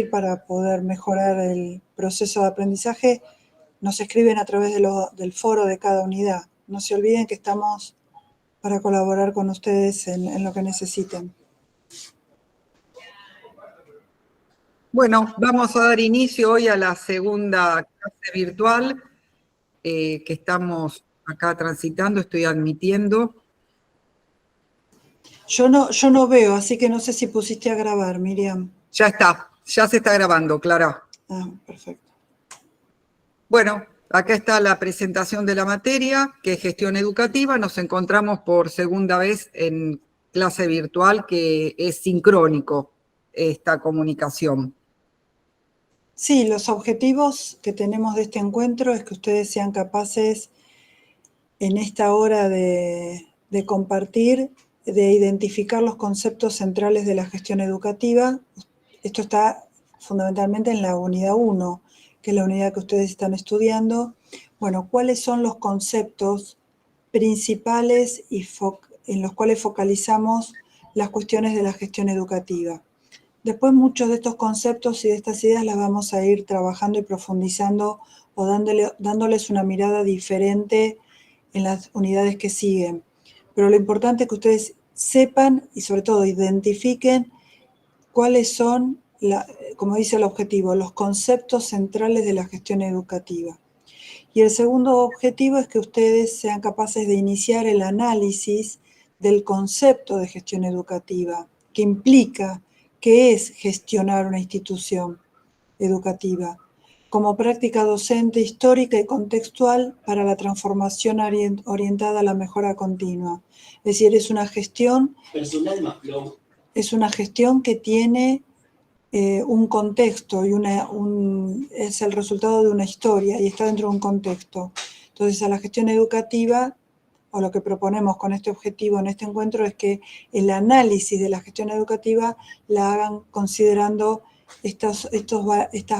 para poder mejorar el proceso de aprendizaje, nos escriben a través del foro de cada unidad. No se olviden que estamos para colaborar con ustedes en lo que necesiten. Bueno, vamos a dar inicio hoy a la segunda clase virtual que estamos acá transitando, estoy admitiendo. Yo no veo, así que no sé si pusiste a grabar, Miriam. Ya está, ya se está grabando, Clara. Ah, perfecto. Bueno, acá está la presentación de la materia, que es gestión educativa. Nos encontramos por segunda vez en clase virtual, que es sincrónico esta comunicación. Sí, los objetivos que tenemos de este encuentro es que ustedes sean capaces en esta hora de compartir, de identificar los conceptos centrales de la gestión educativa. Esto está fundamentalmente en la unidad 1, que es la unidad que ustedes están estudiando. Bueno, ¿cuáles son los conceptos principales en los cuales focalizamos las cuestiones de la gestión educativa? Después muchos de estos conceptos y de estas ideas las vamos a ir trabajando y profundizando o dándoles una mirada diferente en las unidades que siguen. Pero lo importante es que ustedes sepan y sobre todo identifiquen cuáles son, como dice el objetivo, los conceptos centrales de la gestión educativa. Y el segundo objetivo es que ustedes sean capaces de iniciar el análisis del concepto de gestión educativa, que implica qué es gestionar una institución educativa, como práctica docente histórica y contextual para la transformación orientada a la mejora continua. Es decir, es una gestión que tiene un contexto y es el resultado de una historia y está dentro de un contexto. Entonces, a la gestión educativa, o lo que proponemos con este objetivo en este encuentro, es que el análisis de la gestión educativa la hagan considerando estas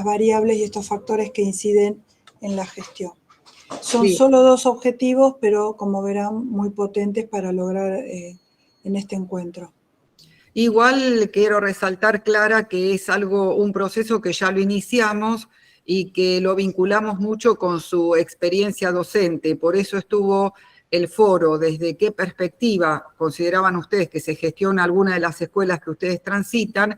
variables y estos factores que inciden en la gestión. Son solo dos objetivos, pero como verán, muy potentes para lograr en este encuentro. Igual quiero resaltar, Clara, que es un proceso que ya lo iniciamos y que lo vinculamos mucho con su experiencia docente. Por eso estuvo el foro, desde qué perspectiva consideraban ustedes que se gestiona alguna de las escuelas que ustedes transitan,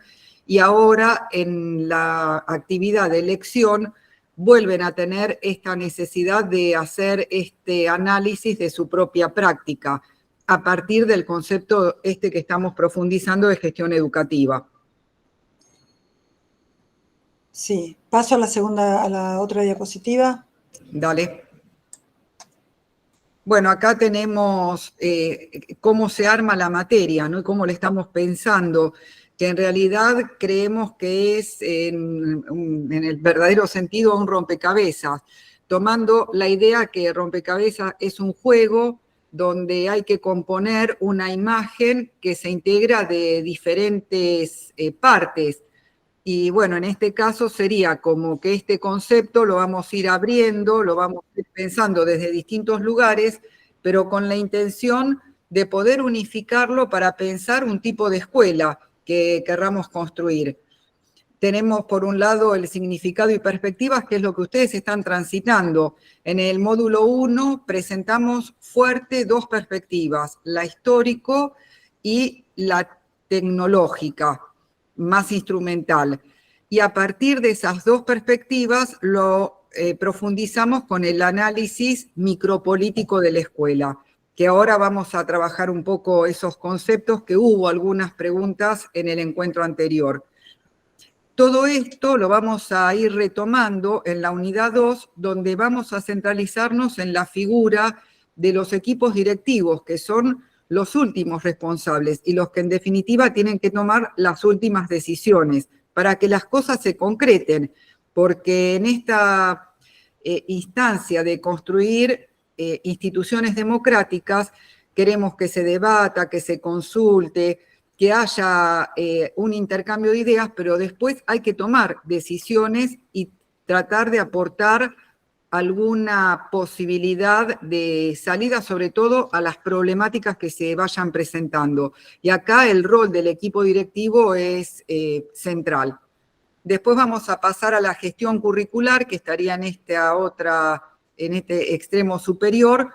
y ahora en la actividad de elección vuelven a tener esta necesidad de hacer este análisis de su propia práctica a partir del concepto que estamos profundizando de gestión educativa. Sí, paso a la otra diapositiva. Dale. Bueno, acá tenemos cómo se arma la materia, ¿no? Y cómo le estamos pensando, que en realidad creemos que es, en el verdadero sentido, un rompecabezas, tomando la idea que rompecabezas es un juego donde hay que componer una imagen que se integra de diferentes partes. Y bueno, en este caso sería como que este concepto lo vamos a ir abriendo, lo vamos a ir pensando desde distintos lugares, pero con la intención de poder unificarlo para pensar un tipo de escuela que querramos construir. Tenemos por un lado el significado y perspectivas, que es lo que ustedes están transitando. En el módulo 1 presentamos fuerte dos perspectivas, la histórico y la tecnológica, más instrumental. Y a partir de esas dos perspectivas lo profundizamos con el análisis micropolítico de la escuela, que ahora vamos a trabajar un poco esos conceptos, que hubo algunas preguntas en el encuentro anterior. Todo esto lo vamos a ir retomando en la unidad 2, donde vamos a centralizarnos en la figura de los equipos directivos, que son los últimos responsables y los que en definitiva tienen que tomar las últimas decisiones para que las cosas se concreten, porque en esta instancia de construir instituciones democráticas queremos que se debata, que se consulte, que haya un intercambio de ideas, pero después hay que tomar decisiones y tratar de aportar alguna posibilidad de salida, sobre todo a las problemáticas que se vayan presentando. Y acá el rol del equipo directivo es central. Después vamos a pasar a la gestión curricular, que estaría en este extremo superior,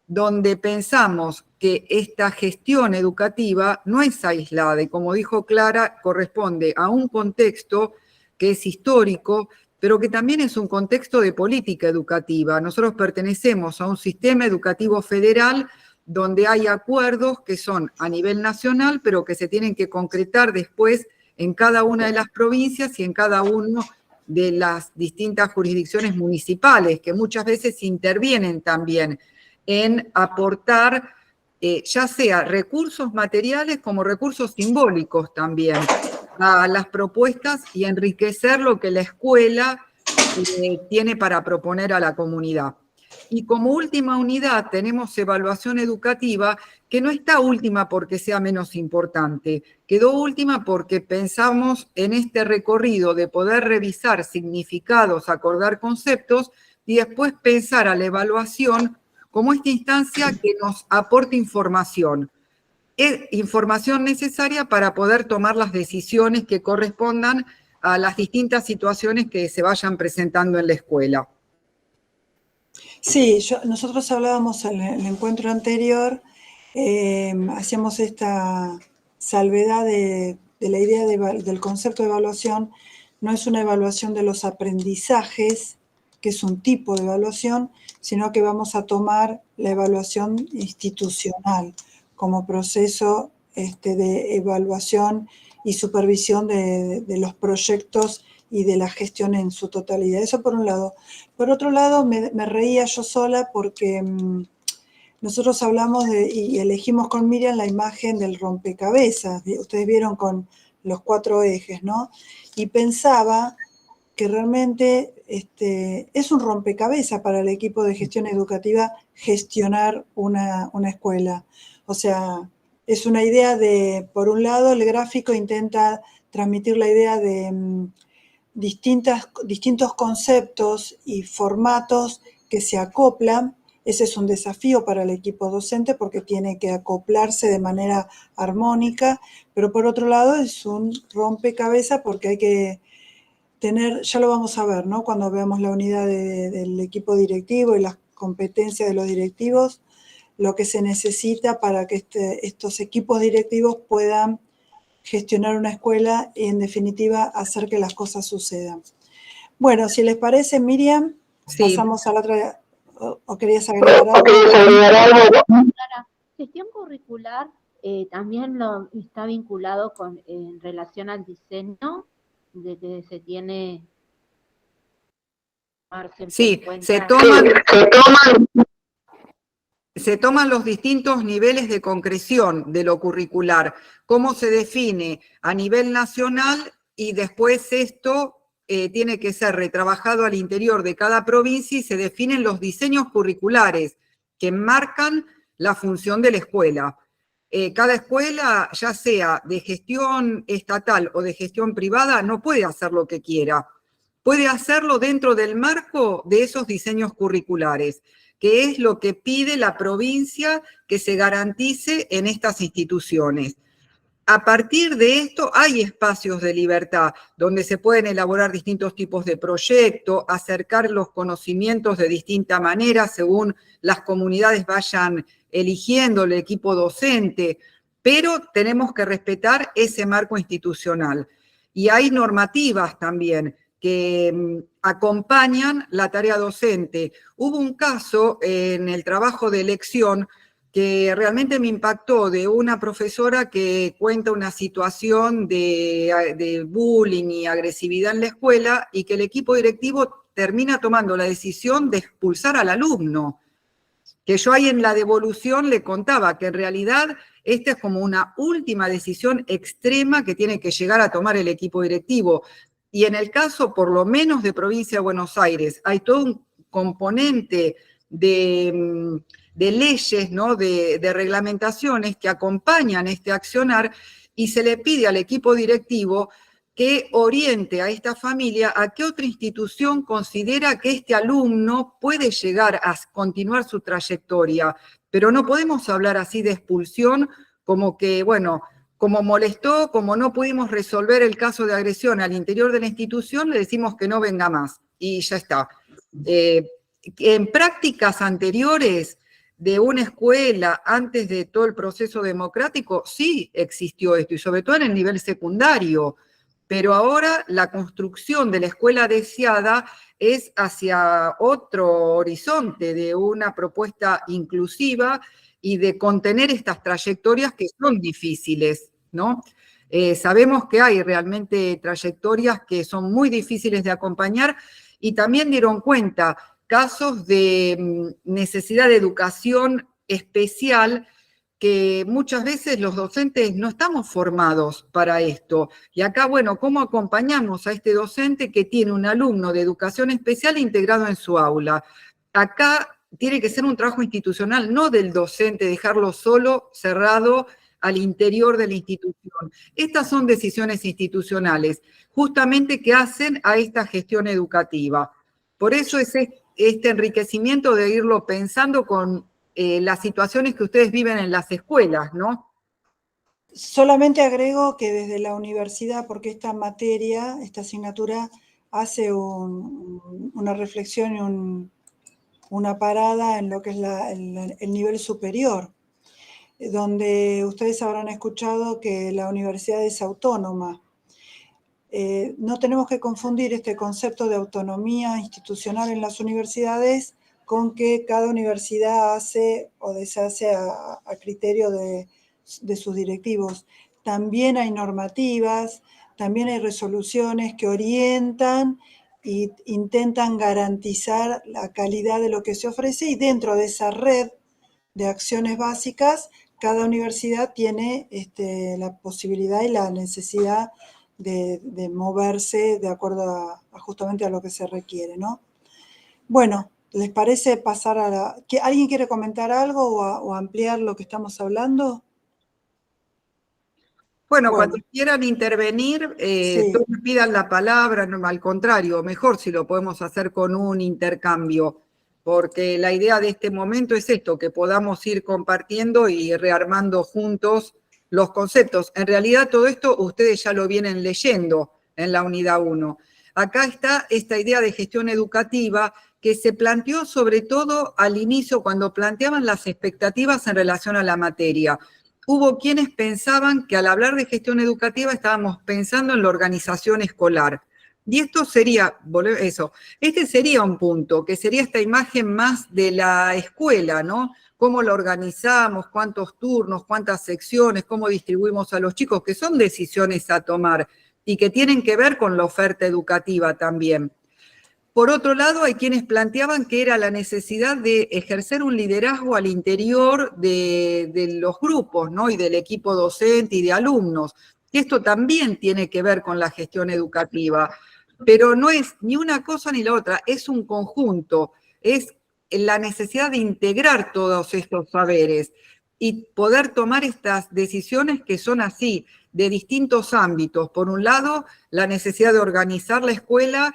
donde pensamos que esta gestión educativa no es aislada y, como dijo Clara, corresponde a un contexto que es histórico, pero que también es un contexto de política educativa. Nosotros pertenecemos a un sistema educativo federal donde hay acuerdos que son a nivel nacional, pero que se tienen que concretar después en cada una de las provincias y en cada una de las distintas jurisdicciones municipales, que muchas veces intervienen también en aportar ya sea recursos materiales como recursos simbólicos también a las propuestas y enriquecer lo que la escuela tiene para proponer a la comunidad. Y como última unidad tenemos evaluación educativa, que no está última porque sea menos importante, quedó última porque pensamos en este recorrido de poder revisar significados, acordar conceptos y después pensar a la evaluación como esta instancia que nos aporte información. Es información necesaria para poder tomar las decisiones que correspondan a las distintas situaciones que se vayan presentando en la escuela. Sí, nosotros hablábamos en el encuentro anterior, hacíamos esta salvedad de la idea del concepto de evaluación. No es una evaluación de los aprendizajes, que es un tipo de evaluación, sino que vamos a tomar la evaluación institucional como proceso de evaluación y supervisión de los proyectos y de la gestión en su totalidad. Eso por un lado. Por otro lado, me reía yo sola porque nosotros hablamos y elegimos con Miriam la imagen del rompecabezas. Ustedes vieron con los 4 ejes, ¿no? Y pensaba que realmente es un rompecabezas para el equipo de gestión educativa gestionar una escuela. O sea, es una idea de, por un lado, el gráfico intenta transmitir la idea de distintos conceptos y formatos que se acoplan. Ese es un desafío para el equipo docente porque tiene que acoplarse de manera armónica, pero por otro lado es un rompecabezas porque hay que tener, ya lo vamos a ver, ¿no? Cuando veamos la unidad del equipo directivo y las competencias de los directivos, lo que se necesita para que estos equipos directivos puedan gestionar una escuela y, en definitiva, hacer que las cosas sucedan. Bueno, si les parece, Miriam, sí. Pasamos a la otra. ¿O querías agregar algo? Gestión curricular también está vinculado en relación al diseño de que se tiene. Sí, se toman los distintos niveles de concreción de lo curricular, cómo se define a nivel nacional y después esto tiene que ser retrabajado al interior de cada provincia y se definen los diseños curriculares que marcan la función de la escuela. Cada escuela, ya sea de gestión estatal o de gestión privada, no puede hacer lo que quiera. Puede hacerlo dentro del marco de esos diseños curriculares, que es lo que pide la provincia que se garantice en estas instituciones. A partir de esto hay espacios de libertad donde se pueden elaborar distintos tipos de proyectos, acercar los conocimientos de distinta manera según las comunidades vayan eligiendo el equipo docente, pero tenemos que respetar ese marco institucional. Y hay normativas también que acompañan la tarea docente. Hubo un caso en el trabajo de elección que realmente me impactó, de una profesora que cuenta una situación de bullying y agresividad en la escuela y que el equipo directivo termina tomando la decisión de expulsar al alumno. Que yo ahí en la devolución le contaba que en realidad esta es como una última decisión extrema que tiene que llegar a tomar el equipo directivo. Y en el caso, por lo menos de Provincia de Buenos Aires, hay todo un componente de leyes, ¿no? de reglamentaciones que acompañan este accionar y se le pide al equipo directivo que oriente a esta familia a qué otra institución considera que este alumno puede llegar a continuar su trayectoria. Pero no podemos hablar así de expulsión como que, bueno, como molestó, como no pudimos resolver el caso de agresión al interior de la institución, le decimos que no venga más, y ya está. En prácticas anteriores de una escuela, antes de todo el proceso democrático, sí existió esto, y sobre todo en el nivel secundario, pero ahora la construcción de la escuela deseada es hacia otro horizonte, de una propuesta inclusiva y de contener estas trayectorias que son difíciles, ¿no? Sabemos que hay realmente trayectorias que son muy difíciles de acompañar, y también dieron cuenta casos de necesidad de educación especial, que muchas veces los docentes no estamos formados para esto. Y acá, bueno, ¿cómo acompañamos a este docente que tiene un alumno de educación especial integrado en su aula? Acá tiene que ser un trabajo institucional, no del docente, dejarlo solo, cerrado al interior de la institución. Estas son decisiones institucionales, justamente que hacen a esta gestión educativa. Por eso es este enriquecimiento de irlo pensando con las situaciones que ustedes viven en las escuelas, ¿no? Solamente agrego que desde la universidad, porque esta materia, esta asignatura, hace una reflexión y una parada en lo que es el nivel superior, donde ustedes habrán escuchado que la universidad es autónoma. No tenemos que confundir este concepto de autonomía institucional en las universidades con que cada universidad hace o deshace a criterio de sus directivos. También hay normativas, también hay resoluciones que orientan e intentan garantizar la calidad de lo que se ofrece, y dentro de esa red de acciones básicas, cada universidad tiene la posibilidad y la necesidad de moverse de acuerdo justamente a lo que se requiere, ¿no? Bueno, ¿les parece pasar ¿Alguien quiere comentar algo o ampliar lo que estamos hablando? Bueno, cuando quieran intervenir, sí. todos pidan la palabra, no, al contrario, mejor si lo podemos hacer con un intercambio, porque la idea de este momento es esto, que podamos ir compartiendo y rearmando juntos los conceptos. En realidad todo esto ustedes ya lo vienen leyendo en la unidad 1. Acá está esta idea de gestión educativa que se planteó sobre todo al inicio cuando planteaban las expectativas en relación a la materia. Hubo quienes pensaban que al hablar de gestión educativa estábamos pensando en la organización escolar. Y esto sería, este sería un punto, que sería esta imagen más de la escuela, ¿no? Cómo la organizamos, cuántos turnos, cuántas secciones, cómo distribuimos a los chicos, que son decisiones a tomar y que tienen que ver con la oferta educativa también. Por otro lado, hay quienes planteaban que era la necesidad de ejercer un liderazgo al interior de los grupos, ¿no? Y del equipo docente y de alumnos. Y esto también tiene que ver con la gestión educativa, pero no es ni una cosa ni la otra, es un conjunto, es la necesidad de integrar todos estos saberes y poder tomar estas decisiones que son así, de distintos ámbitos. Por un lado, la necesidad de organizar la escuela,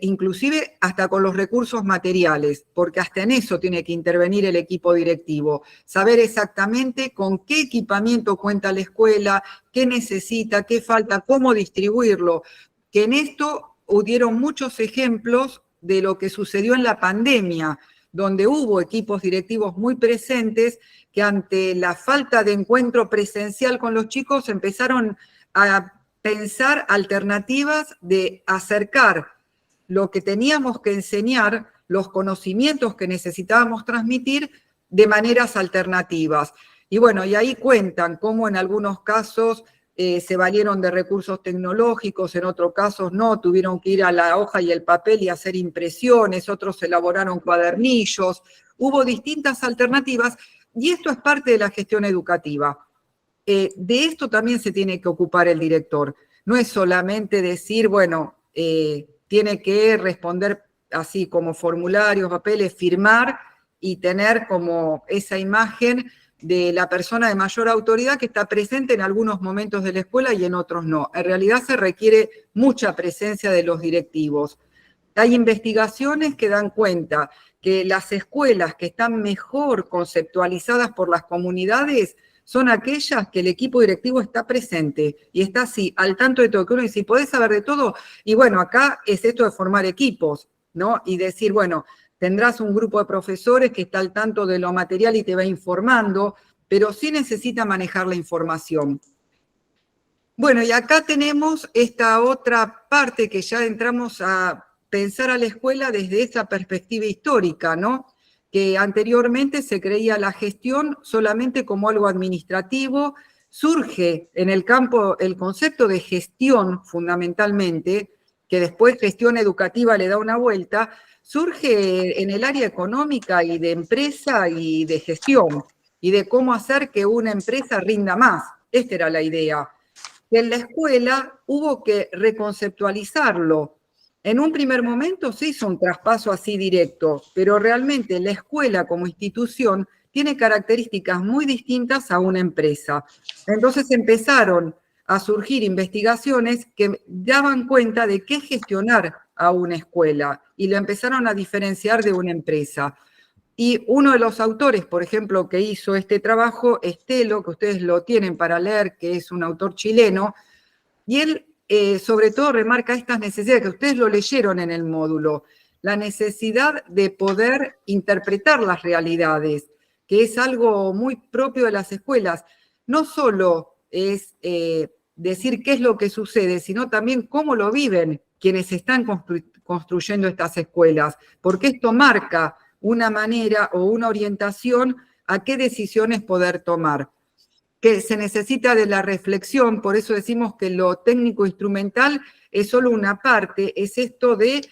inclusive hasta con los recursos materiales, porque hasta en eso tiene que intervenir el equipo directivo, saber exactamente con qué equipamiento cuenta la escuela, qué necesita, qué falta, cómo distribuirlo, que en esto hubieron muchos ejemplos de lo que sucedió en la pandemia, donde hubo equipos directivos muy presentes que ante la falta de encuentro presencial con los chicos empezaron a pensar alternativas de acercar lo que teníamos que enseñar, los conocimientos que necesitábamos transmitir de maneras alternativas. Y bueno, y ahí cuentan cómo en algunos casos se valieron de recursos tecnológicos, en otros casos no, tuvieron que ir a la hoja y el papel y hacer impresiones, otros elaboraron cuadernillos, hubo distintas alternativas, y esto es parte de la gestión educativa. De esto también se tiene que ocupar el director. No es solamente decir, bueno, tiene que responder así como formularios, papeles, firmar y tener como esa imagen de la persona de mayor autoridad que está presente en algunos momentos de la escuela y en otros no. En realidad se requiere mucha presencia de los directivos. Hay investigaciones que dan cuenta que las escuelas que están mejor conceptualizadas por las comunidades son aquellas que el equipo directivo está presente y está así, al tanto de todo, que uno dice, ¿podés saber de todo? Y bueno, acá es esto de formar equipos, ¿no? Y decir, bueno, tendrás un grupo de profesores que está al tanto de lo material y te va informando, pero sí necesita manejar la información. Bueno, y acá tenemos esta otra parte que ya entramos a pensar a la escuela desde esa perspectiva histórica, ¿no? Que anteriormente se creía la gestión solamente como algo administrativo, surge en el campo el concepto de gestión fundamentalmente, que después gestión educativa le da una vuelta, surge en el área económica y de empresa y de gestión, y de cómo hacer que una empresa rinda más. Esta era la idea. Que en la escuela hubo que reconceptualizarlo. En un primer momento se hizo un traspaso así directo, pero realmente la escuela como institución tiene características muy distintas a una empresa. Entonces empezaron a surgir investigaciones que daban cuenta de qué gestionar a una escuela y lo empezaron a diferenciar de una empresa. Y uno de los autores, por ejemplo, que hizo este trabajo, Estelo, que ustedes lo tienen para leer, que es un autor chileno, y él sobre todo remarca estas necesidades, que ustedes lo leyeron en el módulo, la necesidad de poder interpretar las realidades, que es algo muy propio de las escuelas. No solo es decir qué es lo que sucede, sino también cómo lo viven quienes están construyendo estas escuelas, porque esto marca una manera o una orientación a qué decisiones poder tomar. Que se necesita de la reflexión, por eso decimos que lo técnico-instrumental es solo una parte, es esto de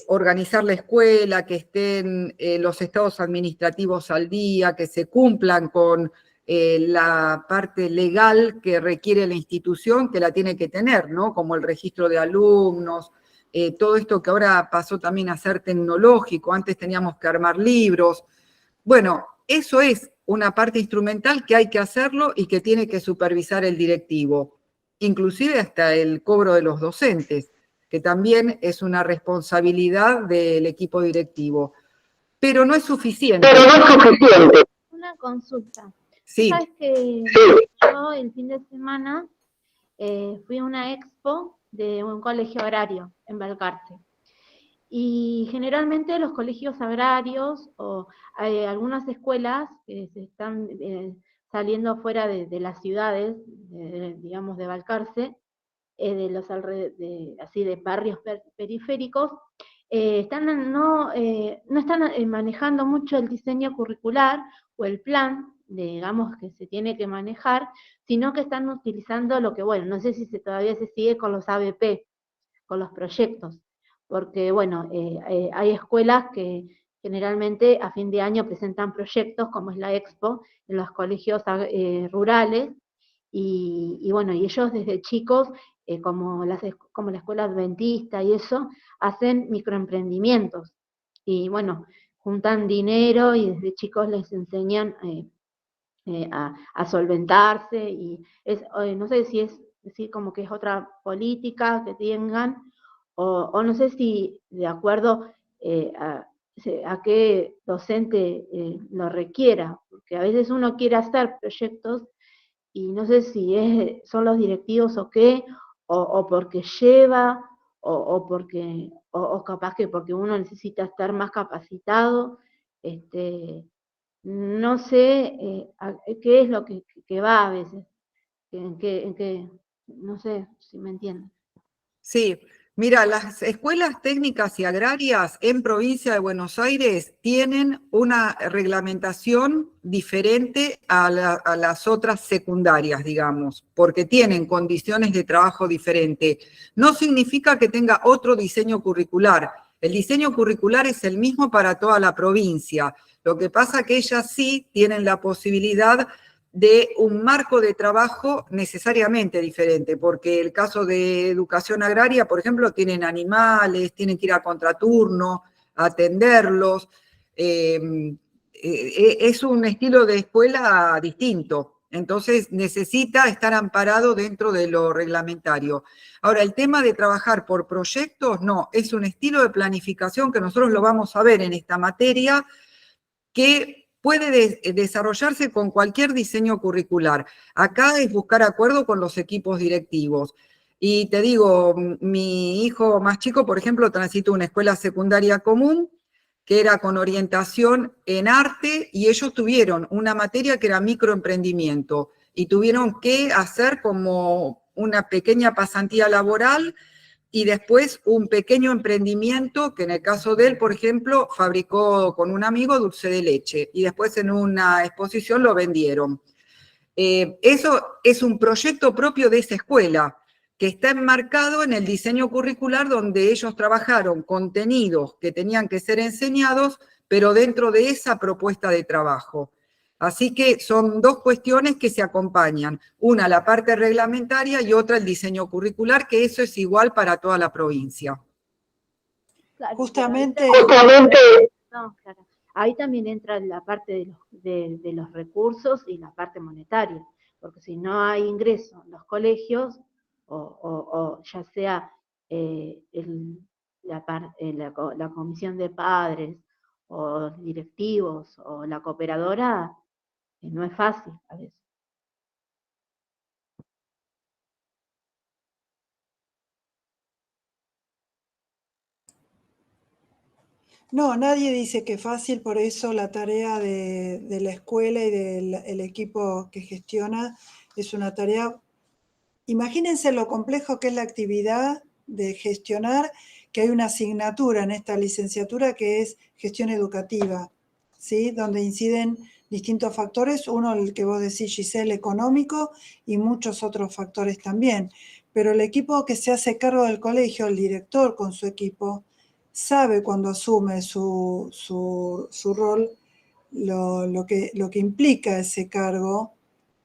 organizar la escuela, que estén los estados administrativos al día, que se cumplan con la parte legal que requiere la institución, que la tiene que tener, ¿no? Como el registro de alumnos, todo esto que ahora pasó también a ser tecnológico, antes teníamos que armar libros. Bueno, eso es una parte instrumental que hay que hacerlo y que tiene que supervisar el directivo, inclusive hasta el cobro de los docentes, que también es una responsabilidad del equipo directivo. Pero no es suficiente. Una consulta. Sí. ¿Sabes que yo el fin de semana fui a una expo de un colegio agrario en Balcarce? Y generalmente los colegios agrarios o algunas escuelas que se están saliendo fuera de las ciudades, digamos de Balcarce, de los así de barrios periféricos, no están manejando mucho el diseño curricular o el plan, digamos, que se tiene que manejar, sino que están utilizando lo que, bueno, no sé si todavía se sigue con los ABP, con los proyectos, porque, bueno, hay escuelas que generalmente a fin de año presentan proyectos, como es la Expo, en los colegios rurales, y bueno, y ellos desde chicos, como la escuela adventista y eso, hacen microemprendimientos, y bueno, juntan dinero y desde chicos les enseñan a solventarse, y no sé si es decir como que es otra política que tengan, o no sé si de acuerdo a qué docente lo requiera, porque a veces uno quiere hacer proyectos y no sé si son los directivos o qué, o porque lleva, o porque, o capaz que porque uno necesita estar más capacitado, no sé qué es lo que va a veces, no sé si me entienden. Sí, mira, las escuelas técnicas y agrarias en provincia de Buenos Aires tienen una reglamentación diferente a las otras secundarias, digamos, porque tienen condiciones de trabajo diferentes. No significa que tenga otro diseño curricular. El diseño curricular es el mismo para toda la provincia. Lo que pasa es que ellas sí tienen la posibilidad de un marco de trabajo necesariamente diferente, porque el caso de educación agraria, por ejemplo, tienen animales, tienen que ir a contraturno, a atenderlos, es un estilo de escuela distinto, entonces necesita estar amparado dentro de lo reglamentario. Ahora, el tema de trabajar por proyectos, no, es un estilo de planificación que nosotros lo vamos a ver en esta materia, que puede desarrollarse con cualquier diseño curricular. Acá es buscar acuerdo con los equipos directivos. Y te digo, mi hijo más chico, por ejemplo, transitó una escuela secundaria común, que era con orientación en arte, y ellos tuvieron una materia que era microemprendimiento, y tuvieron que hacer como una pequeña pasantía laboral, y después un pequeño emprendimiento, que en el caso de él, por ejemplo, fabricó con un amigo dulce de leche, y después en una exposición lo vendieron. Eso es un proyecto propio de esa escuela, que está enmarcado en el diseño curricular, donde ellos trabajaron contenidos que tenían que ser enseñados, pero dentro de esa propuesta de trabajo. Así que son dos cuestiones que se acompañan, una la parte reglamentaria y otra el diseño curricular, que eso es igual para toda la provincia. Claro, Justamente... No, claro. Ahí también entra la parte de los recursos y la parte monetaria, porque si no hay ingreso en los colegios, o ya sea la comisión de padres, o directivos, o la cooperadora, no es fácil a veces. No, nadie dice que es fácil, por eso la tarea de la escuela y del equipo que gestiona es una tarea. Imagínense lo complejo que es la actividad de gestionar, que hay una asignatura en esta licenciatura que es gestión educativa, ¿sí? Donde inciden distintos factores, uno el que vos decís, Giselle, económico, y muchos otros factores también. Pero el equipo que se hace cargo del colegio, el director con su equipo, sabe cuando asume su rol lo que implica ese cargo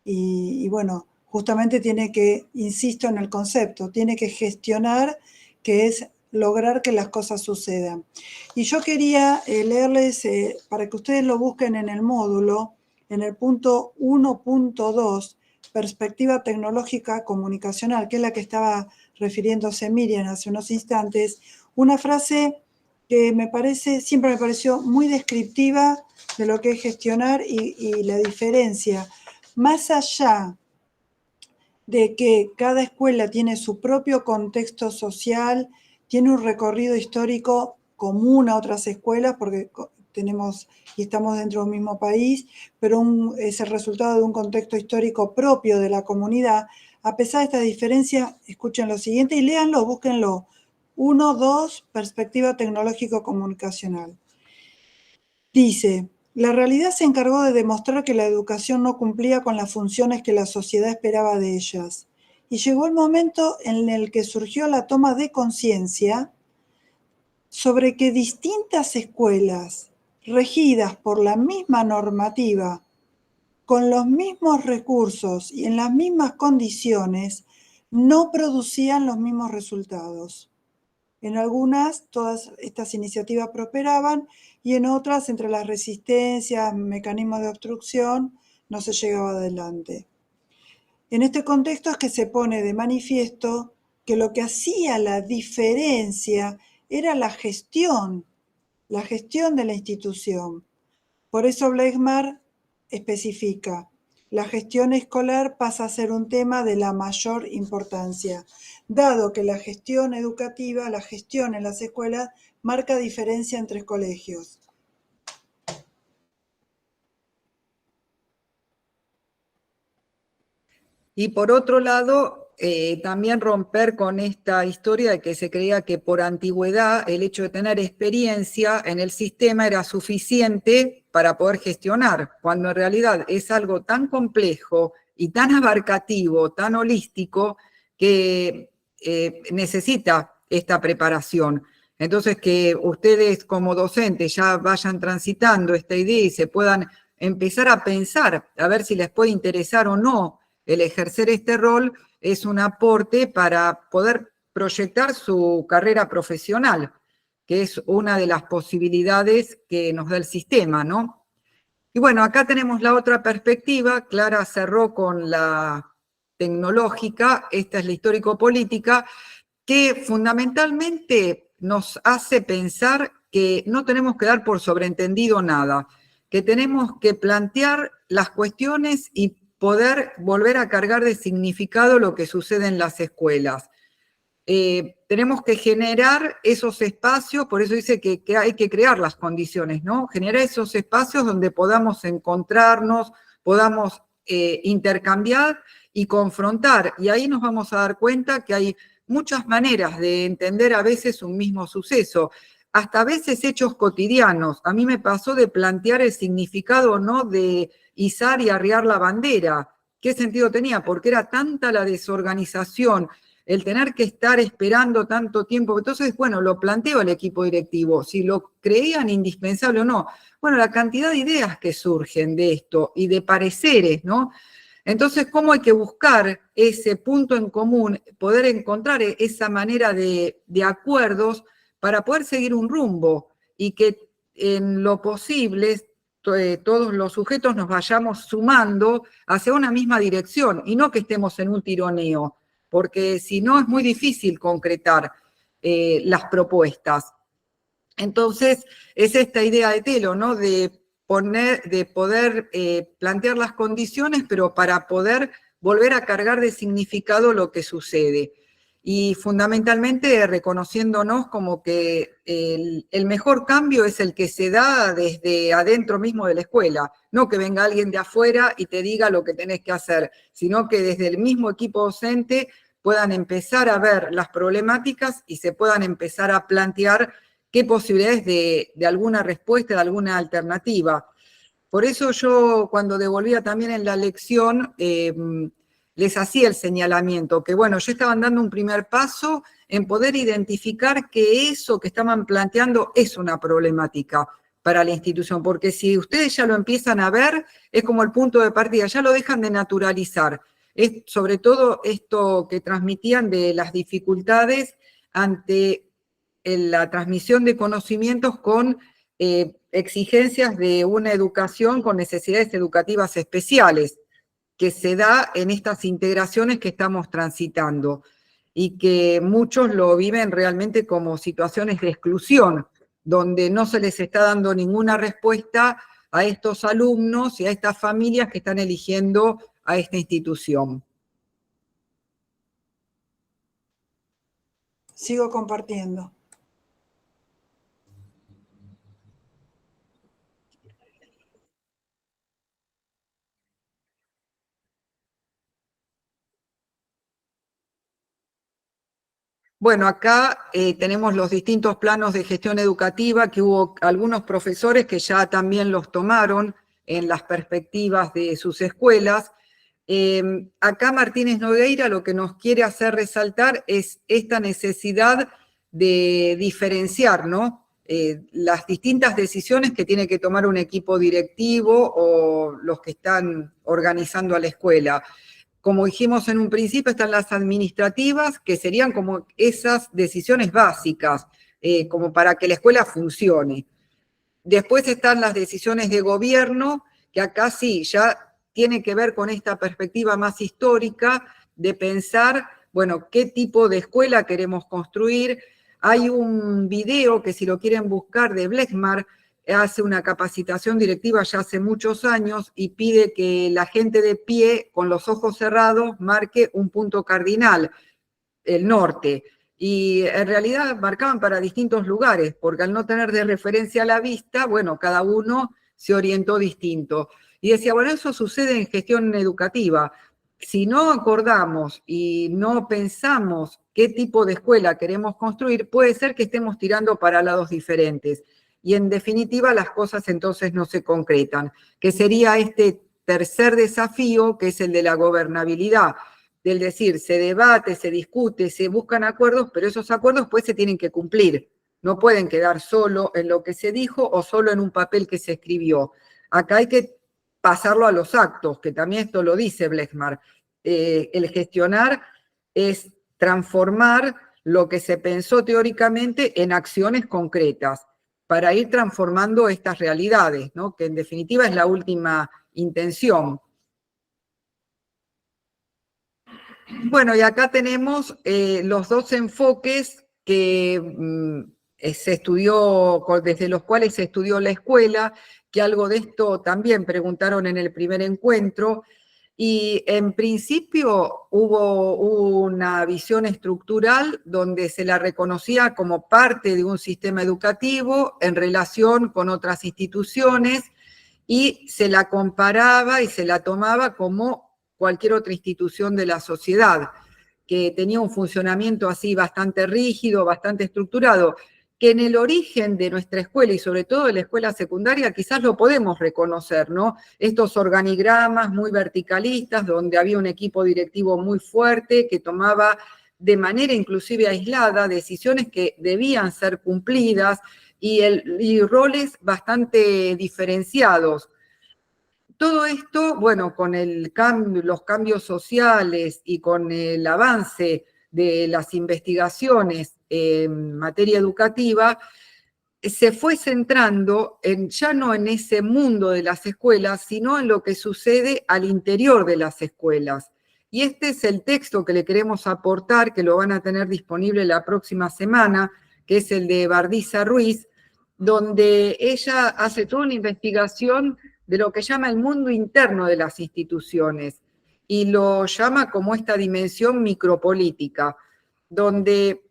y bueno, justamente tiene que, insisto en el concepto, tiene que gestionar, que es lograr que las cosas sucedan. Y yo quería leerles, para que ustedes lo busquen en el módulo, en el punto 1.2, perspectiva tecnológica comunicacional, que es la que estaba refiriéndose Miriam hace unos instantes, una frase que siempre me pareció muy descriptiva de lo que es gestionar y la diferencia. Más allá de que cada escuela tiene su propio contexto social, tiene un recorrido histórico común a otras escuelas, porque tenemos y estamos dentro de un mismo país, pero es el resultado de un contexto histórico propio de la comunidad. A pesar de esta diferencia, escuchen lo siguiente y léanlo, búsquenlo. 1.2, perspectiva tecnológico-comunicacional. Dice, la realidad se encargó de demostrar que la educación no cumplía con las funciones que la sociedad esperaba de ellas. Y llegó el momento en el que surgió la toma de conciencia sobre que distintas escuelas, regidas por la misma normativa, con los mismos recursos y en las mismas condiciones, no producían los mismos resultados. En algunas, todas estas iniciativas prosperaban y en otras, entre las resistencias, mecanismos de obstrucción, no se llegaba adelante. En este contexto es que se pone de manifiesto que lo que hacía la diferencia era la gestión de la institución. Por eso Bleichmar especifica, la gestión escolar pasa a ser un tema de la mayor importancia, dado que la gestión educativa, la gestión en las escuelas, marca diferencia entre colegios. Y por otro lado, también romper con esta historia de que se creía que por antigüedad el hecho de tener experiencia en el sistema era suficiente para poder gestionar, cuando en realidad es algo tan complejo y tan abarcativo, tan holístico, que necesita esta preparación. Entonces, que ustedes como docentes ya vayan transitando esta idea y se puedan empezar a pensar, a ver si les puede interesar o no el ejercer este rol, es un aporte para poder proyectar su carrera profesional, que es una de las posibilidades que nos da el sistema, ¿no? Y bueno, acá tenemos la otra perspectiva. Clara cerró con la tecnológica, esta es la histórico-política, que fundamentalmente nos hace pensar que no tenemos que dar por sobreentendido nada, que tenemos que plantear las cuestiones y poder volver a cargar de significado lo que sucede en las escuelas. Tenemos que generar esos espacios, por eso dice que hay que crear las condiciones, ¿no? Generar esos espacios donde podamos encontrarnos, podamos intercambiar y confrontar, y ahí nos vamos a dar cuenta que hay muchas maneras de entender a veces un mismo suceso, hasta a veces hechos cotidianos. A mí me pasó de plantear el significado, ¿no?, de izar y arriar la bandera. ¿Qué sentido tenía? Porque era tanta la desorganización, el tener que estar esperando tanto tiempo. Entonces, bueno, lo planteo al equipo directivo, si lo creían indispensable o no. Bueno, la cantidad de ideas que surgen de esto y de pareceres, ¿no? Entonces, ¿cómo hay que buscar ese punto en común, poder encontrar esa manera de acuerdos para poder seguir un rumbo y que en lo posible todos los sujetos nos vayamos sumando hacia una misma dirección y no que estemos en un tironeo, porque si no es muy difícil concretar las propuestas. Entonces, es esta idea de Telo, ¿no?, de poder plantear las condiciones, pero para poder volver a cargar de significado lo que sucede. Y fundamentalmente reconociéndonos como que el mejor cambio es el que se da desde adentro mismo de la escuela, no que venga alguien de afuera y te diga lo que tenés que hacer, sino que desde el mismo equipo docente puedan empezar a ver las problemáticas y se puedan empezar a plantear qué posibilidades de alguna respuesta, de alguna alternativa. Por eso yo, cuando devolvía también en la lección, les hacía el señalamiento, que bueno, ya estaban dando un primer paso en poder identificar que eso que estaban planteando es una problemática para la institución, porque si ustedes ya lo empiezan a ver, es como el punto de partida, ya lo dejan de naturalizar. Es sobre todo esto que transmitían de las dificultades ante la transmisión de conocimientos con exigencias de una educación con necesidades educativas especiales, que se da en estas integraciones que estamos transitando y que muchos lo viven realmente como situaciones de exclusión, donde no se les está dando ninguna respuesta a estos alumnos y a estas familias que están eligiendo a esta institución. Sigo compartiendo. Bueno, acá tenemos los distintos planos de gestión educativa, que hubo algunos profesores que ya también los tomaron en las perspectivas de sus escuelas. Acá Martínez Nogueira lo que nos quiere hacer resaltar es esta necesidad de diferenciar, ¿no?, las distintas decisiones que tiene que tomar un equipo directivo o los que están organizando a la escuela. Como dijimos en un principio, están las administrativas, que serían como esas decisiones básicas, como para que la escuela funcione. Después están las decisiones de gobierno, que acá sí, ya tiene que ver con esta perspectiva más histórica de pensar, bueno, qué tipo de escuela queremos construir. Hay un video que si lo quieren buscar de Blechmar, hace una capacitación directiva ya hace muchos años y pide que la gente de pie, con los ojos cerrados, marque un punto cardinal, el norte. Y en realidad marcaban para distintos lugares, porque al no tener de referencia a la vista, bueno, cada uno se orientó distinto. Y decía, bueno, eso sucede en gestión educativa. Si no acordamos y no pensamos qué tipo de escuela queremos construir, puede ser que estemos tirando para lados diferentes. Y en definitiva las cosas entonces no se concretan, que sería este tercer desafío, que es el de la gobernabilidad, del decir, se debate, se discute, se buscan acuerdos, pero esos acuerdos pues se tienen que cumplir. No pueden quedar solo en lo que se dijo o solo en un papel que se escribió. Acá hay que pasarlo a los actos, que también esto lo dice Blechmar. El gestionar es transformar lo que se pensó teóricamente en acciones concretas para ir transformando estas realidades, ¿no?, que en definitiva es la última intención. Bueno, y acá tenemos los dos enfoques que se estudió, desde los cuales se estudió la escuela, que algo de esto también preguntaron en el primer encuentro, y en principio hubo una visión estructural donde se la reconocía como parte de un sistema educativo en relación con otras instituciones y se la comparaba y se la tomaba como cualquier otra institución de la sociedad, que tenía un funcionamiento así bastante rígido, bastante estructurado, que en el origen de nuestra escuela y sobre todo de la escuela secundaria quizás lo podemos reconocer, ¿no? Estos organigramas muy verticalistas donde había un equipo directivo muy fuerte que tomaba de manera inclusive aislada decisiones que debían ser cumplidas y roles bastante diferenciados. Todo esto, bueno, con los cambios sociales y con el avance de las investigaciones en materia educativa, se fue centrando ya no en ese mundo de las escuelas, sino en lo que sucede al interior de las escuelas. Y este es el texto que le queremos aportar, que lo van a tener disponible la próxima semana, que es el de Bardiza Ruiz, donde ella hace toda una investigación de lo que llama el mundo interno de las instituciones, y lo llama como esta dimensión micropolítica, donde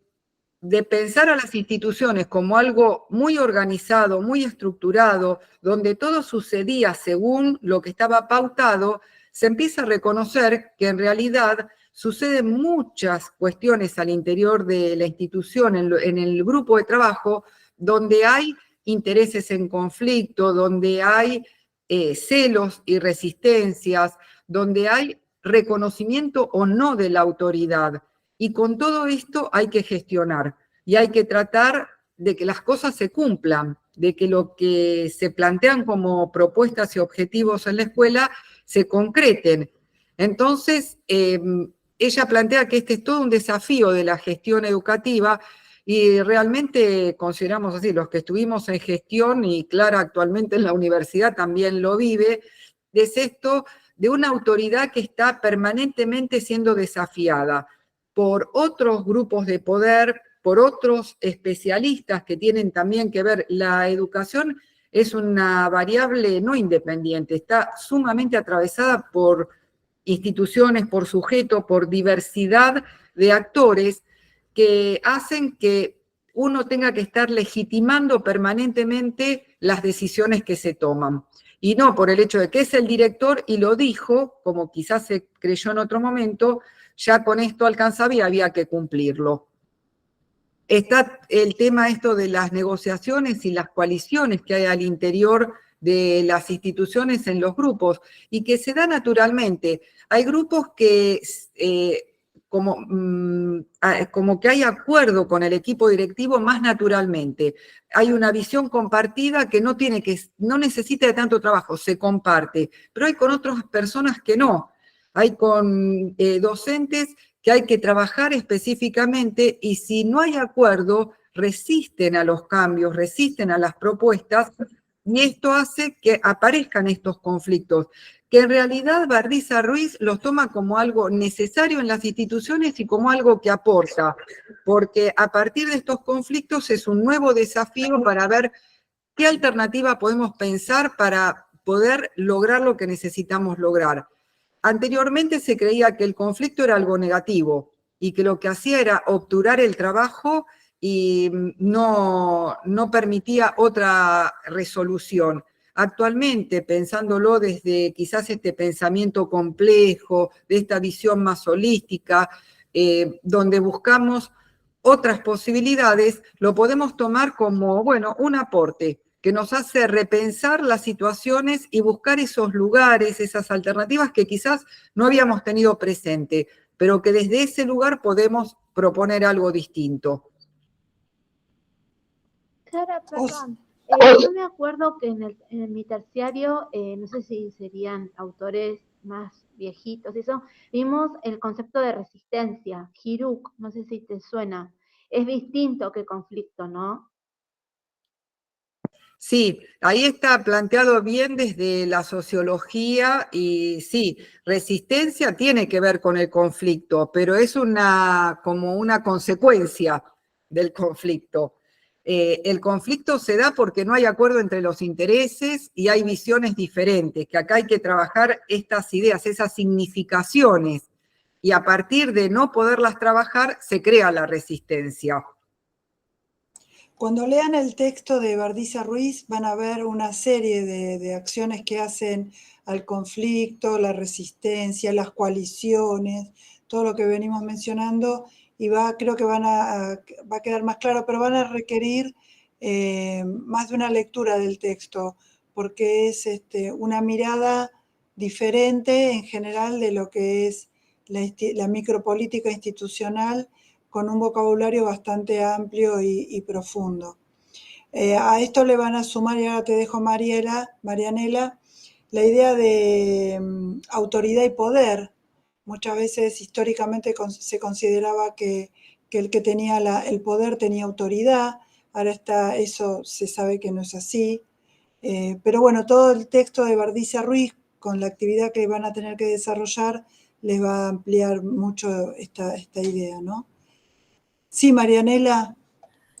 de pensar a las instituciones como algo muy organizado, muy estructurado, donde todo sucedía según lo que estaba pautado, se empieza a reconocer que en realidad suceden muchas cuestiones al interior de la institución, en el grupo de trabajo, donde hay intereses en conflicto, donde hay celos y resistencias, donde hay reconocimiento o no de la autoridad. Y con todo esto hay que gestionar y hay que tratar de que las cosas se cumplan, de que lo que se plantean como propuestas y objetivos en la escuela se concreten. Entonces, ella plantea que este es todo un desafío de la gestión educativa y realmente consideramos así, los que estuvimos en gestión, y Clara actualmente en la universidad también lo vive, es esto de una autoridad que está permanentemente siendo desafiada por otros grupos de poder, por otros especialistas que tienen también que ver. La educación es una variable no independiente, está sumamente atravesada por instituciones, por sujetos, por diversidad de actores que hacen que uno tenga que estar legitimando permanentemente las decisiones que se toman. Y no por el hecho de que es el director y lo dijo, como quizás se creyó en otro momento, ya con esto alcanzaba y había que cumplirlo. Está el tema esto de las negociaciones y las coaliciones que hay al interior de las instituciones en los grupos y que se da naturalmente. Hay grupos que como que hay acuerdo con el equipo directivo más naturalmente. Hay una visión compartida que no necesita de tanto trabajo, se comparte, pero hay con otras personas que no. Hay con docentes que hay que trabajar específicamente y si no hay acuerdo, resisten a los cambios, resisten a las propuestas y esto hace que aparezcan estos conflictos, que en realidad Bardiza Ruiz los toma como algo necesario en las instituciones y como algo que aporta, porque a partir de estos conflictos es un nuevo desafío para ver qué alternativa podemos pensar para poder lograr lo que necesitamos lograr. Anteriormente se creía que el conflicto era algo negativo y que lo que hacía era obturar el trabajo y no permitía otra resolución. Actualmente, pensándolo desde quizás este pensamiento complejo, de esta visión más holística, donde buscamos otras posibilidades, lo podemos tomar como, bueno, un aporte que nos hace repensar las situaciones y buscar esos lugares, esas alternativas que quizás no habíamos tenido presente, pero que desde ese lugar podemos proponer algo distinto. Clara, perdón. Yo me acuerdo que en mi terciario, no sé si serían autores más viejitos, eso, vimos el concepto de resistencia, Hiruk, no sé si te suena. Es distinto que conflicto, ¿no? Sí, ahí está planteado bien desde la sociología y sí, resistencia tiene que ver con el conflicto, pero es como una consecuencia del conflicto. el conflicto se da porque no hay acuerdo entre los intereses y hay visiones diferentes, que acá hay que trabajar estas ideas, esas significaciones, y a partir de no poderlas trabajar se crea la resistencia. Cuando lean el texto de Bardiza Ruiz van a ver una serie de acciones que hacen al conflicto, la resistencia, las coaliciones, todo lo que venimos mencionando, y creo que va a quedar más claro, pero van a requerir más de una lectura del texto, porque es una mirada diferente en general de lo que es la micropolítica institucional, con un vocabulario bastante amplio y profundo. A esto le van a sumar, y ahora te dejo Marianela, la idea de autoridad y poder. Muchas veces históricamente se consideraba que el que tenía el poder tenía autoridad, ahora eso se sabe que no es así. Pero bueno, todo el texto de Bardiza Ruiz, con la actividad que van a tener que desarrollar, les va a ampliar mucho esta idea, ¿no? Sí, Marianela.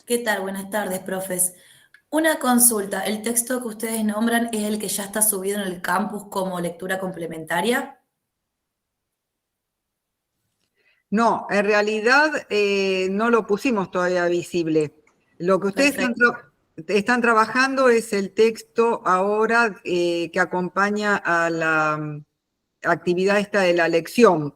¿Qué tal? Buenas tardes, profes. Una consulta, ¿el texto que ustedes nombran es el que ya está subido en el campus como lectura complementaria? No, en realidad no lo pusimos todavía visible. Lo que ustedes están trabajando es el texto ahora que acompaña a la actividad esta de la lección,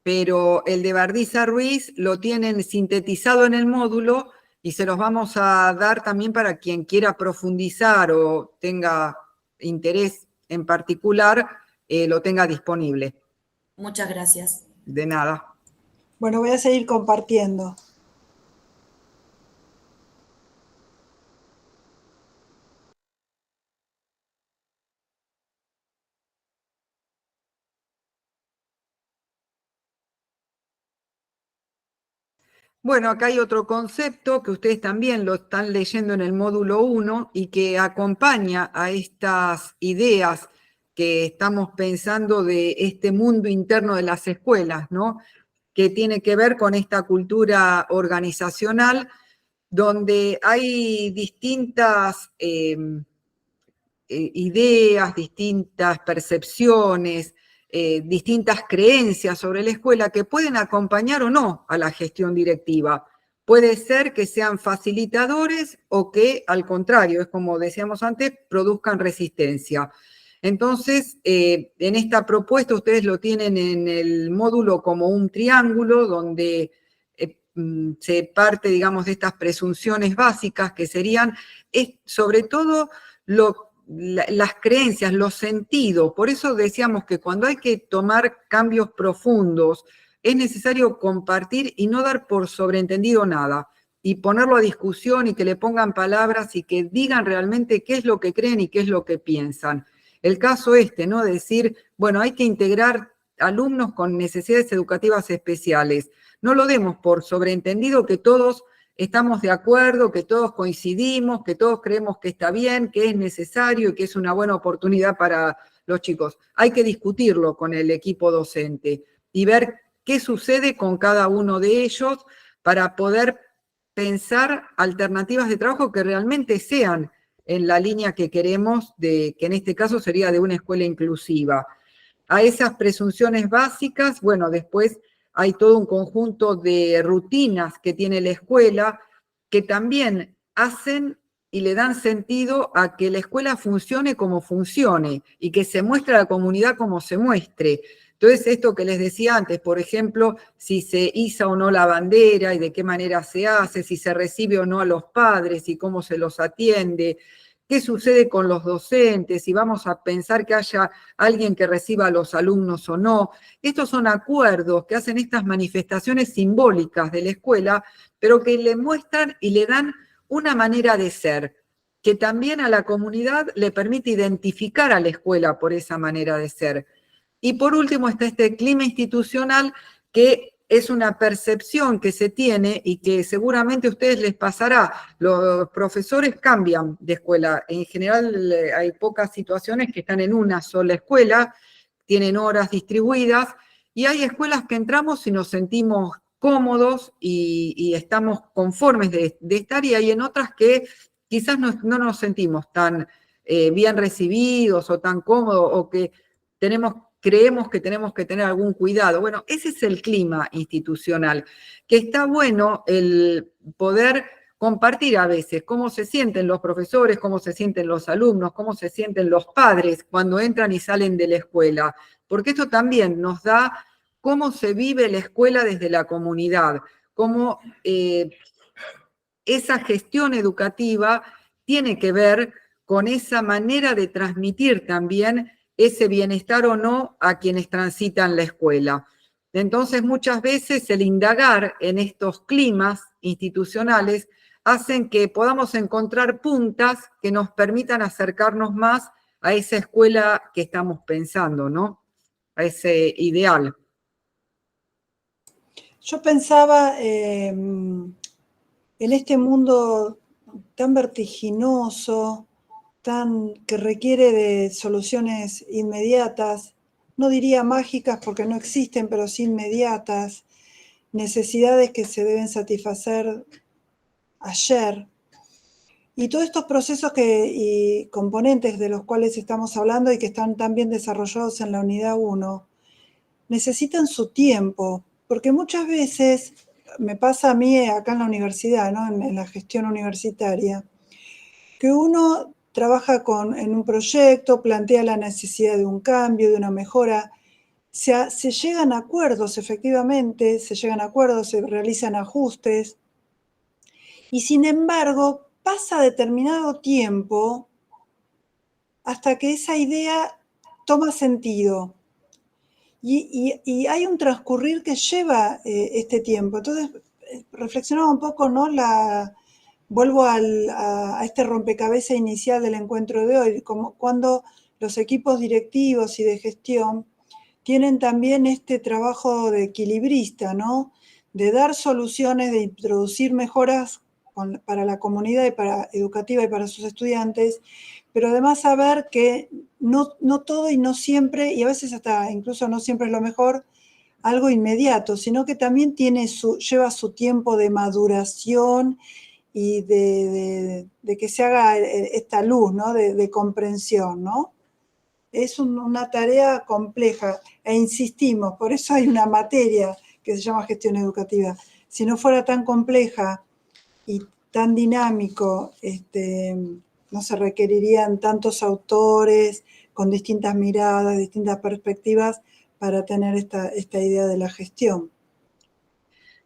pero el de Bardiza Ruiz lo tienen sintetizado en el módulo y se los vamos a dar también para quien quiera profundizar o tenga interés en particular, lo tenga disponible. Muchas gracias. De nada. Bueno, voy a seguir compartiendo. Bueno, acá hay otro concepto que ustedes también lo están leyendo en el módulo 1 y que acompaña a estas ideas que estamos pensando de este mundo interno de las escuelas, ¿no? Que tiene que ver con esta cultura organizacional donde hay distintas ideas, distintas percepciones, distintas creencias sobre la escuela que pueden acompañar o no a la gestión directiva. Puede ser que sean facilitadores o que, al contrario, es como decíamos antes, produzcan resistencia. Entonces, en esta propuesta ustedes lo tienen en el módulo como un triángulo donde se parte, digamos, de estas presunciones básicas que serían, sobre todo, las creencias, los sentidos. Por eso decíamos que cuando hay que tomar cambios profundos, es necesario compartir y no dar por sobreentendido nada, y ponerlo a discusión y que le pongan palabras y que digan realmente qué es lo que creen y qué es lo que piensan. El caso ¿no? Decir, bueno, hay que integrar alumnos con necesidades educativas especiales. No lo demos por sobreentendido que todos estamos de acuerdo, que todos coincidimos, que todos creemos que está bien, que es necesario y que es una buena oportunidad para los chicos. Hay que discutirlo con el equipo docente y ver qué sucede con cada uno de ellos para poder pensar alternativas de trabajo que realmente sean en la línea que queremos, que en este caso sería de una escuela inclusiva. A esas presunciones básicas, bueno, después hay todo un conjunto de rutinas que tiene la escuela que también hacen y le dan sentido a que la escuela funcione como funcione y que se muestre a la comunidad como se muestre. Entonces, esto que les decía antes, por ejemplo, si se iza o no la bandera y de qué manera se hace, si se recibe o no a los padres y cómo se los atiende, qué sucede con los docentes, si vamos a pensar que haya alguien que reciba a los alumnos o no. Estos son acuerdos que hacen estas manifestaciones simbólicas de la escuela, pero que le muestran y le dan una manera de ser, que también a la comunidad le permite identificar a la escuela por esa manera de ser. Y por último está este clima institucional que es una percepción que se tiene y que seguramente a ustedes les pasará. Los profesores cambian de escuela. En general hay pocas situaciones que están en una sola escuela, tienen horas distribuidas, y hay escuelas que entramos y nos sentimos cómodos y estamos conformes de estar, y hay en otras que quizás no nos sentimos tan bien recibidos o tan cómodos, o que creemos que tenemos que tener algún cuidado. Bueno, ese es el clima institucional, que está bueno el poder compartir a veces cómo se sienten los profesores, cómo se sienten los alumnos, cómo se sienten los padres cuando entran y salen de la escuela, porque esto también nos da cómo se vive la escuela desde la comunidad, cómo esa gestión educativa tiene que ver con esa manera de transmitir también ese bienestar o no a quienes transitan la escuela. Entonces, muchas veces el indagar en estos climas institucionales hacen que podamos encontrar puntas que nos permitan acercarnos más a esa escuela que estamos pensando, ¿no? A ese ideal. Yo pensaba en este mundo tan vertiginoso, que requiere de soluciones inmediatas, no diría mágicas porque no existen, pero sí inmediatas, necesidades que se deben satisfacer ayer. Y todos estos procesos y componentes de los cuales estamos hablando y que están tan bien desarrollados en la unidad 1, necesitan su tiempo, porque muchas veces, me pasa a mí acá en la universidad, ¿no? en la gestión universitaria, que uno trabaja en un proyecto, plantea la necesidad de un cambio, de una mejora, se llegan a acuerdos, efectivamente, se realizan ajustes, y sin embargo pasa determinado tiempo hasta que esa idea toma sentido. Y hay un transcurrir que lleva este tiempo. Entonces, reflexionaba un poco, ¿no? Vuelvo a este rompecabezas inicial del encuentro de hoy, como cuando los equipos directivos y de gestión tienen también este trabajo de equilibrista, ¿no? De dar soluciones, de introducir mejoras para la comunidad educativa y para sus estudiantes, pero además saber que no todo y no siempre, y a veces hasta incluso no siempre es lo mejor, algo inmediato, sino que también lleva su tiempo de maduración y de que se haga esta luz, ¿no? de comprensión, ¿no? Es una tarea compleja e insistimos, por eso hay una materia que se llama gestión educativa. Si no fuera tan compleja y tan dinámico, no se requerirían tantos autores con distintas miradas, distintas perspectivas para tener esta idea de la gestión.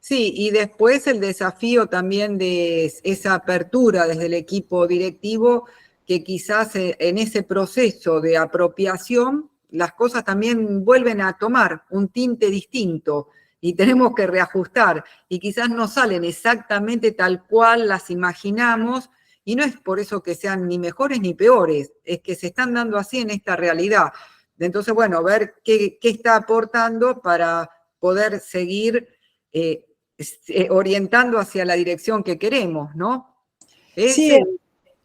Sí, y después el desafío también de esa apertura desde el equipo directivo, que quizás en ese proceso de apropiación las cosas también vuelven a tomar un tinte distinto y tenemos que reajustar y quizás no salen exactamente tal cual las imaginamos, y no es por eso que sean ni mejores ni peores, es que se están dando así en esta realidad. Entonces, bueno, ver qué está aportando para poder seguir orientando hacia la dirección que queremos, ¿no? Sí,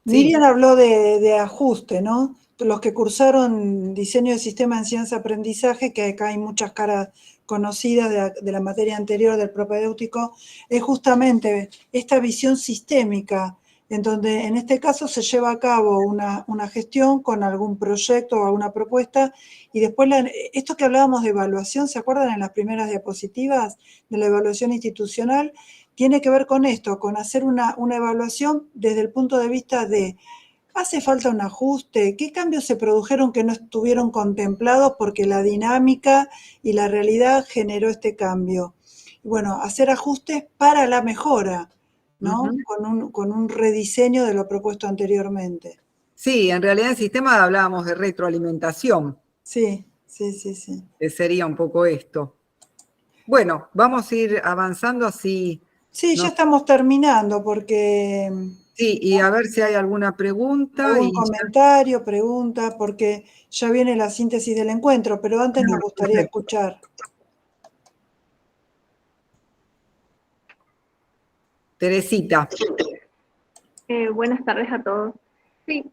Miriam habló de ajuste, ¿no? Los que cursaron diseño de sistema de enseñanza-aprendizaje, que acá hay muchas caras conocidas de la materia anterior del propedéutico, es justamente esta visión sistémica, en donde en este caso se lleva a cabo una gestión con algún proyecto o alguna propuesta, y después esto que hablábamos de evaluación, ¿se acuerdan en las primeras diapositivas de la evaluación institucional? Tiene que ver con esto, con hacer una evaluación desde el punto de vista de ¿hace falta un ajuste? ¿Qué cambios se produjeron que no estuvieron contemplados porque la dinámica y la realidad generó este cambio? Y bueno, hacer ajustes para la mejora, ¿no? Con un rediseño de lo propuesto anteriormente. Sí, en realidad en sistema hablábamos de retroalimentación. Sí. Que sería un poco esto. Bueno, vamos a ir avanzando así. Sí, ya estamos terminando porque... Sí, y a ver si hay alguna pregunta. Algún comentario, pregunta, porque ya viene la síntesis del encuentro, pero antes nos gustaría escuchar. Teresita. Buenas tardes a todos. Sí,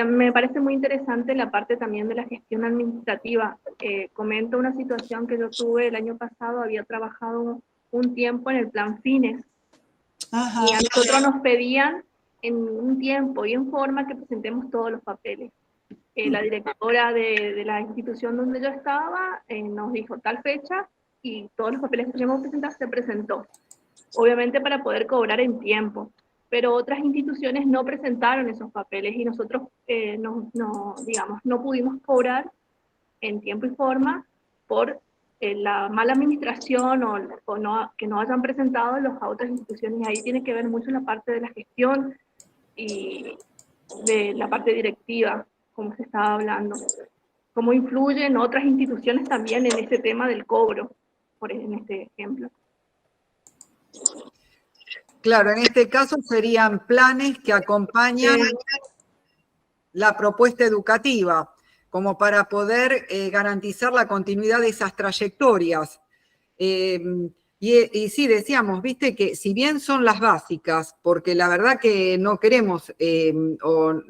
me parece muy interesante la parte también de la gestión administrativa. Comento una situación que yo tuve el año pasado, había trabajado un tiempo en el plan fines. Ajá. Y a nosotros nos pedían en un tiempo y en forma que presentemos todos los papeles. La directora de la institución donde yo estaba nos dijo tal fecha y todos los papeles que teníamos que presentar se presentó. Obviamente para poder cobrar en tiempo. Pero otras instituciones no presentaron esos papeles y nosotros no pudimos cobrar en tiempo y forma por la mala administración o que no hayan presentado las otras instituciones. Y ahí tiene que ver mucho la parte de la gestión y de la parte directiva, como se estaba hablando. Cómo influyen otras instituciones también en este tema del cobro, en este ejemplo. Claro, en este caso serían planes que acompañan la propuesta educativa, como para poder garantizar la continuidad de esas trayectorias. Y sí, decíamos, viste, que si bien son las básicas, porque la verdad que no queremos no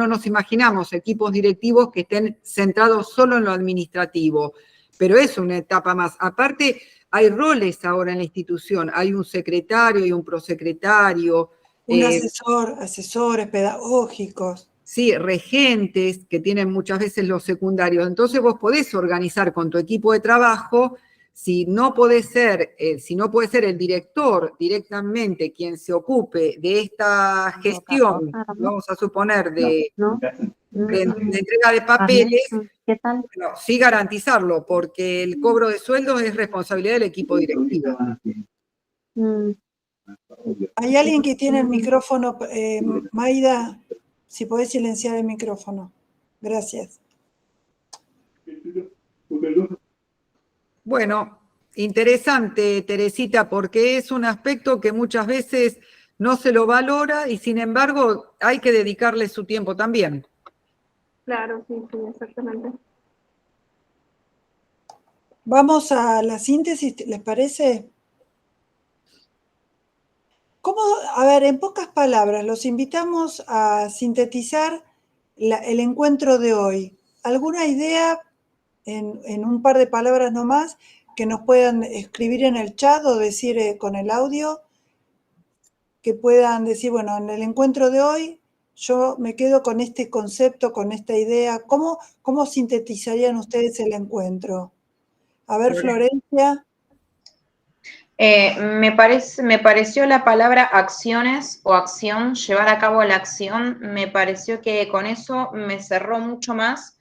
nos imaginamos equipos directivos que estén centrados solo en lo administrativo, pero es una etapa más. Aparte, hay roles ahora en la institución, hay un secretario y un prosecretario. Un asesor, asesores pedagógicos. Sí, regentes que tienen muchas veces los secundarios. Entonces vos podés organizar con tu equipo de trabajo, si no puede ser el director directamente quien se ocupe de esta gestión, vamos a suponer, de entrega de papeles, bueno, sí garantizarlo, porque el cobro de sueldos es responsabilidad del equipo directivo. Hay alguien que tiene el micrófono, Maida, si podés silenciar el micrófono. Gracias. Bueno, interesante, Teresita, porque es un aspecto que muchas veces no se lo valora y sin embargo hay que dedicarle su tiempo también. Claro, sí, exactamente. Vamos a la síntesis, ¿les parece? A ver, en pocas palabras, los invitamos a sintetizar el encuentro de hoy. ¿Alguna idea en un par de palabras nomás que nos puedan escribir en el chat o decir con el audio? Que puedan decir, bueno, en el encuentro de hoy yo me quedo con este concepto, con esta idea. ¿Cómo sintetizarían ustedes el encuentro? A ver, Florencia. Me pareció la palabra acciones o acción, llevar a cabo la acción, me pareció que con eso me cerró mucho más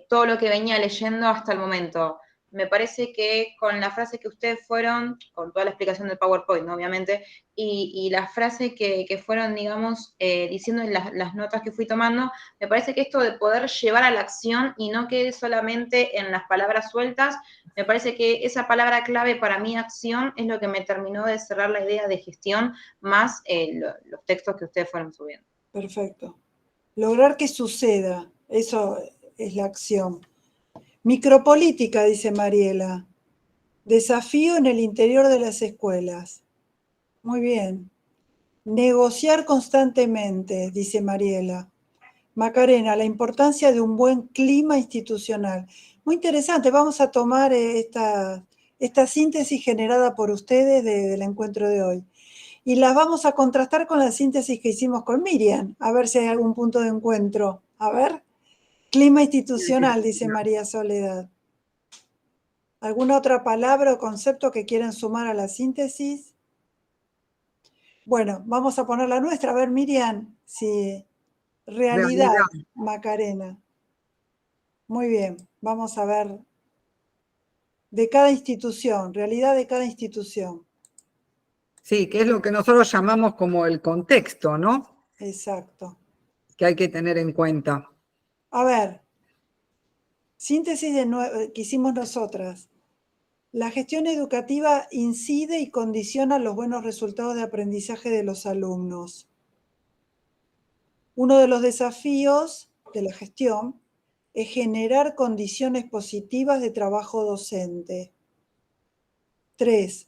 todo lo que venía leyendo hasta el momento. Me parece que con la frase que ustedes fueron, con toda la explicación del PowerPoint, ¿no? Obviamente, y la frase que fueron, digamos, diciendo en las notas que fui tomando, me parece que esto de poder llevar a la acción y no quede solamente en las palabras sueltas, me parece que esa palabra clave para mí, acción, es lo que me terminó de cerrar la idea de gestión, más los textos que ustedes fueron subiendo. Perfecto. Lograr que suceda, eso es la acción. Micropolítica, dice Mariela. Desafío en el interior de las escuelas. Muy bien. Negociar constantemente, dice Mariela. Macarena, la importancia de un buen clima institucional. Muy interesante, vamos a tomar esta síntesis generada por ustedes del encuentro de hoy. Y las vamos a contrastar con la síntesis que hicimos con Miriam, a ver si hay algún punto de encuentro. A ver, clima institucional, dice María Soledad. ¿Alguna otra palabra o concepto que quieran sumar a la síntesis? Bueno, vamos a poner la nuestra. A ver, Miriam, si... Realidad, Macarena. Muy bien, vamos a ver de cada institución, realidad de cada institución. Sí, que es lo que nosotros llamamos como el contexto, ¿no? Exacto. Que hay que tener en cuenta. A ver, síntesis que hicimos nosotras. La gestión educativa incide y condiciona los buenos resultados de aprendizaje de los alumnos. Uno de los desafíos de la gestión es generar condiciones positivas de trabajo docente. 3.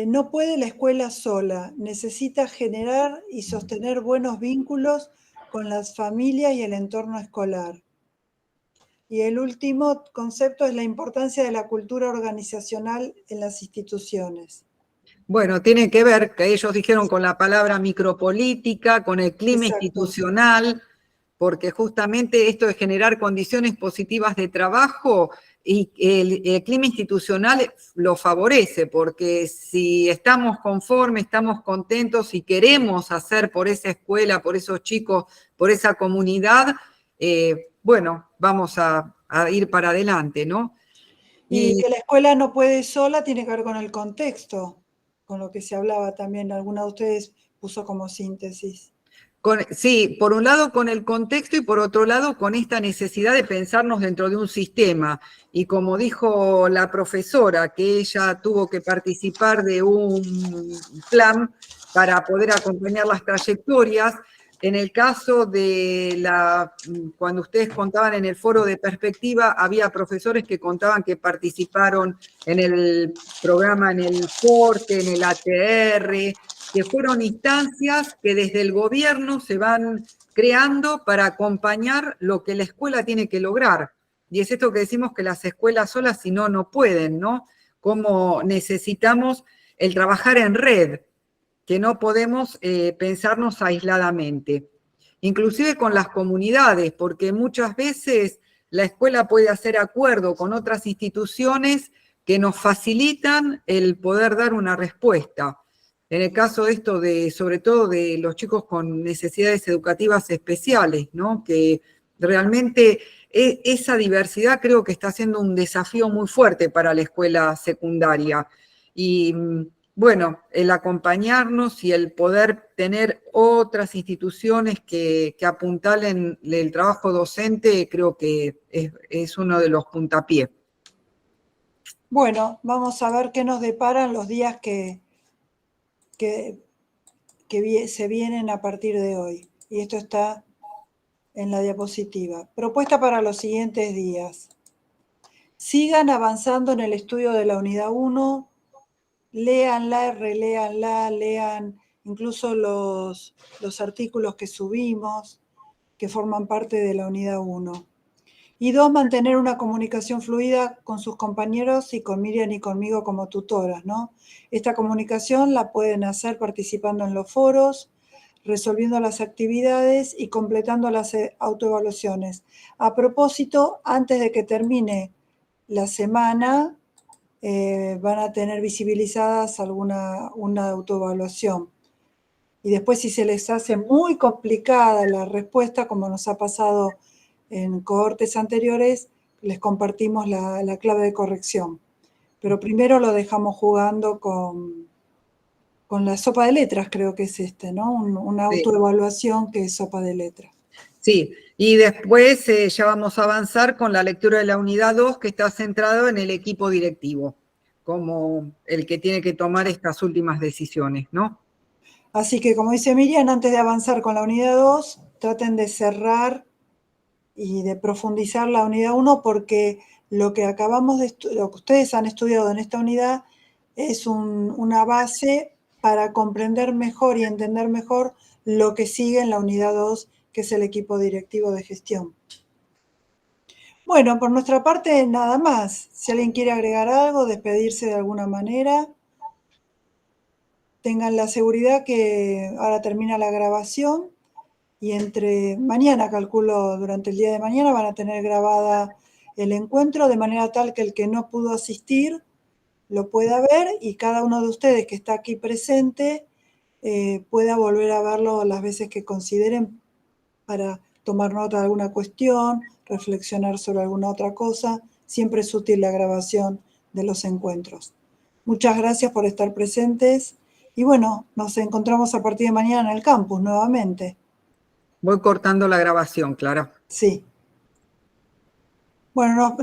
No puede la escuela sola, necesita generar y sostener buenos vínculos con las familias y el entorno escolar. Y el último concepto es la importancia de la cultura organizacional en las instituciones. Bueno, tiene que ver, que ellos dijeron con la palabra micropolítica, con el clima Exacto. institucional, porque justamente esto de generar condiciones positivas de trabajo y el clima institucional lo favorece, porque si estamos conformes, estamos contentos y queremos hacer por esa escuela, por esos chicos, por esa comunidad, bueno, vamos a ir para adelante, ¿no? Y que la escuela no puede sola tiene que ver con el contexto, con lo que se hablaba también, alguna de ustedes puso como síntesis. Sí, por un lado con el contexto y por otro lado con esta necesidad de pensarnos dentro de un sistema. Y como dijo la profesora, que ella tuvo que participar de un plan para poder acompañar las trayectorias, en el caso de cuando ustedes contaban en el foro de perspectiva, había profesores que contaban que participaron en el programa, en el FORTE, en el ATR, que fueron instancias que desde el gobierno se van creando para acompañar lo que la escuela tiene que lograr. Y es esto que decimos que las escuelas solas, si no, no pueden, ¿no? Como necesitamos el trabajar en red, que no podemos pensarnos aisladamente. Inclusive con las comunidades, porque muchas veces la escuela puede hacer acuerdo con otras instituciones que nos facilitan el poder dar una respuesta. En el caso de esto, sobre todo de los chicos con necesidades educativas especiales, ¿no? Que realmente esa diversidad creo que está siendo un desafío muy fuerte para la escuela secundaria. Y bueno, el acompañarnos y el poder tener otras instituciones que apuntalen el trabajo docente, creo que es uno de los puntapiés. Bueno, vamos a ver qué nos deparan los días que se vienen a partir de hoy. Y esto está en la diapositiva. Propuesta para los siguientes días. Sigan avanzando en el estudio de la unidad 1, léanla, reléanla, lean incluso los artículos que subimos, que forman parte de la unidad 1. Y 2, mantener una comunicación fluida con sus compañeros y con Miriam y conmigo como tutoras, ¿no? Esta comunicación la pueden hacer participando en los foros, resolviendo las actividades y completando las autoevaluaciones. A propósito, antes de que termine la semana, van a tener visibilizadas una autoevaluación. Y después, si se les hace muy complicada la respuesta, como nos ha pasado en cohortes anteriores, les compartimos la clave de corrección. Pero primero lo dejamos jugando con la sopa de letras, creo que es ¿no? Una autoevaluación que es sopa de letras. Sí, y después ya vamos a avanzar con la lectura de la unidad 2, que está centrado en el equipo directivo, como el que tiene que tomar estas últimas decisiones, ¿no? Así que, como dice Miriam, antes de avanzar con la unidad 2, traten de cerrar y de profundizar la unidad 1, porque lo que lo que ustedes han estudiado en esta unidad es una base para comprender mejor y entender mejor lo que sigue en la unidad 2, que es el equipo directivo de gestión. Bueno, por nuestra parte nada más. Si alguien quiere agregar algo, despedirse de alguna manera, tengan la seguridad que ahora termina la grabación y mañana, calculo, durante el día de mañana van a tener grabada el encuentro, de manera tal que el que no pudo asistir lo pueda ver y cada uno de ustedes que está aquí presente pueda volver a verlo las veces que consideren para tomar nota de alguna cuestión, reflexionar sobre alguna otra cosa. Siempre es útil la grabación de los encuentros. Muchas gracias por estar presentes y bueno, nos encontramos a partir de mañana en el campus nuevamente. Voy cortando la grabación, Clara. Sí. Bueno,